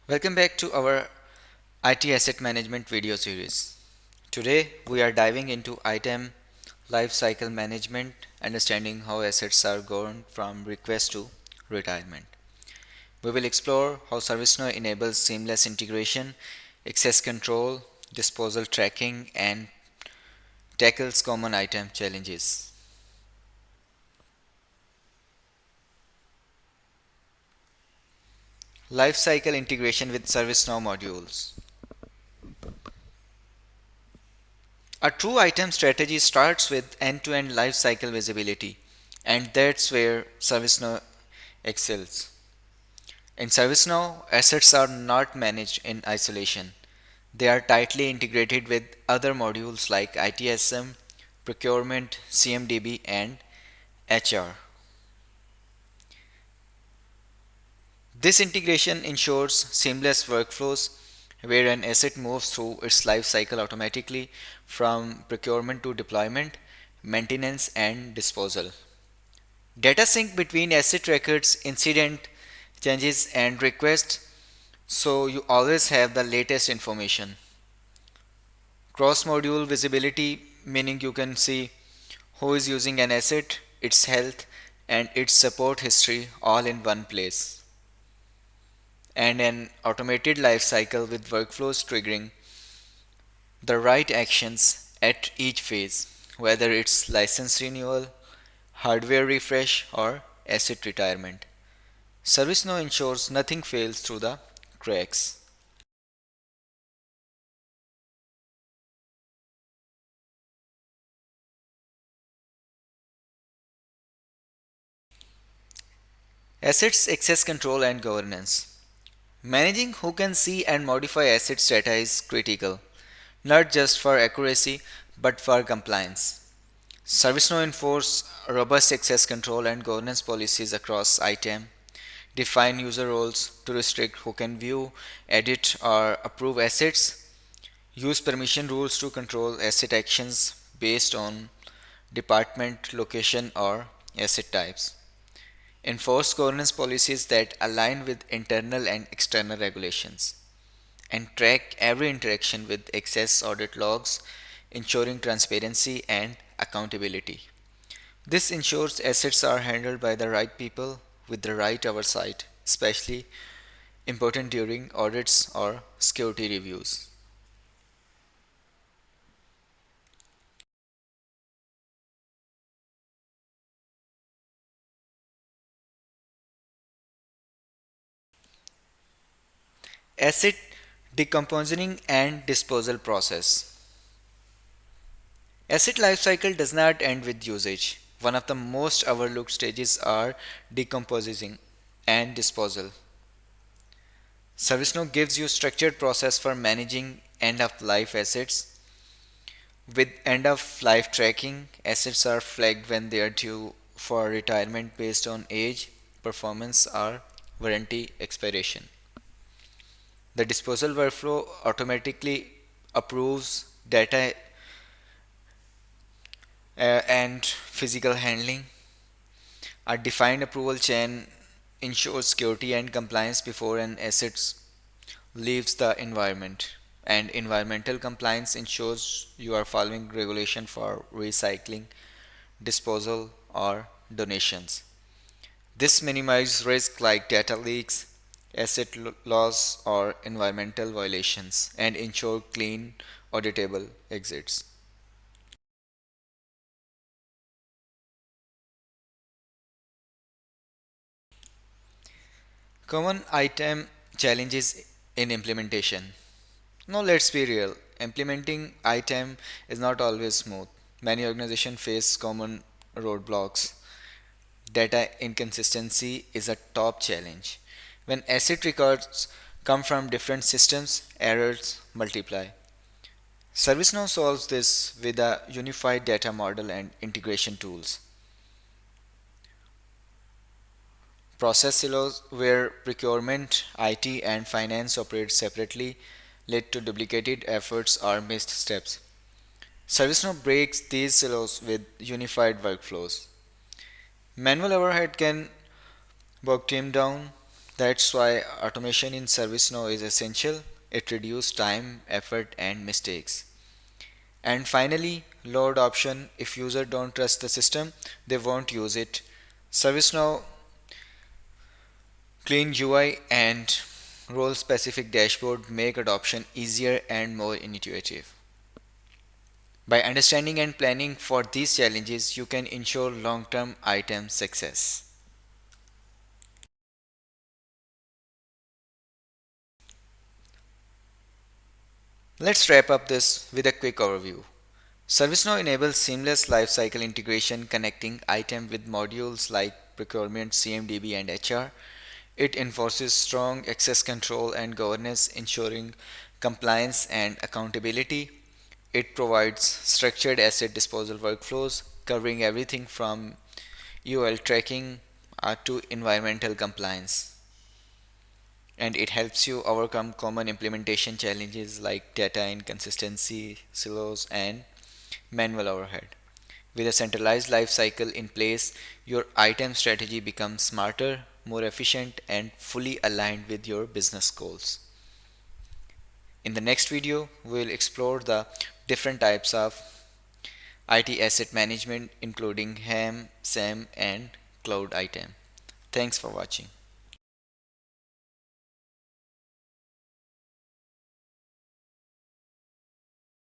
Welcome back to our IT asset management video series. Today we are diving into item lifecycle management, understanding how assets are governed from request to retirement. We will explore how ServiceNow enables seamless integration, access control, disposal tracking, and tackles common item challenges. Lifecycle integration with ServiceNow modules. A true item strategy starts with end-to-end lifecycle visibility, and that's where ServiceNow excels. In ServiceNow, assets are not managed in isolation. They are tightly integrated with other modules like ITSM, procurement, CMDB, and HR. This integration ensures seamless workflows where an asset moves through its life cycle automatically from procurement to deployment, maintenance, and disposal. Data sync between asset records, incident changes, and requests so you always have the latest information. Cross module visibility, meaning you can see who is using an asset, its health, and its support history all in one place. And an automated lifecycle with workflows triggering the right actions at each phase, whether it's license renewal, hardware refresh, or asset retirement. ServiceNow ensures nothing fails through the cracks. Assets access control and governance. Managing who can see and modify assets data is critical, not just for accuracy but for compliance. ServiceNow enforce robust access control and governance policies across ITAM, define user roles to restrict who can view, edit, or approve assets, use permission rules to control asset actions based on department, location, or asset types. Enforce governance policies that align with internal and external regulations. And track every interaction with access audit logs, ensuring transparency and accountability. This ensures assets are handled by the right people with the right oversight, especially important during audits or security reviews. Asset decomposing and disposal process. Asset lifecycle does not end with usage. One of the most overlooked stages are decomposing and disposal. ServiceNow gives you structured process for managing end of life assets. With end of life tracking, assets are flagged when they are due for retirement based on age, performance, or warranty expiration. The disposal workflow automatically approves data and physical handling. A defined approval chain ensures security and compliance before an asset leaves the environment. And environmental compliance ensures you are following regulation for recycling, disposal, or donations. This minimizes risk like data leaks, asset loss, or environmental violations and ensure clean, auditable exits. Common item challenges in implementation. Now let's be real. Implementing item is not always smooth. Many organizations face common roadblocks. Data inconsistency is a top challenge. When asset records come from different systems, errors multiply. ServiceNow solves this with a unified data model and integration tools. Process silos where procurement, IT, and finance operate separately lead to duplicated efforts or missed steps. ServiceNow breaks these silos with unified workflows. Manual overhead can bog team down. That's why automation in ServiceNow is essential. It reduces time, effort, and mistakes. And finally, load option. If user don't trust the system, they won't use it. ServiceNow clean UI and role specific dashboard make adoption easier and more intuitive. By understanding and planning for these challenges, you can ensure long-term item success. Let's wrap up this with a quick overview. ServiceNow enables seamless lifecycle integration connecting items with modules like procurement, CMDB, and HR. It enforces strong access control and governance, ensuring compliance and accountability. It provides structured asset disposal workflows covering everything from UL tracking to environmental compliance. And it helps you overcome common implementation challenges like data inconsistency, silos, and manual overhead. With a centralized life cycle in place, your item strategy becomes smarter, more efficient, and fully aligned with your business goals. In the next video, we'll explore the different types of IT asset management, including HAM, SAM, and cloud item. Thanks for watching.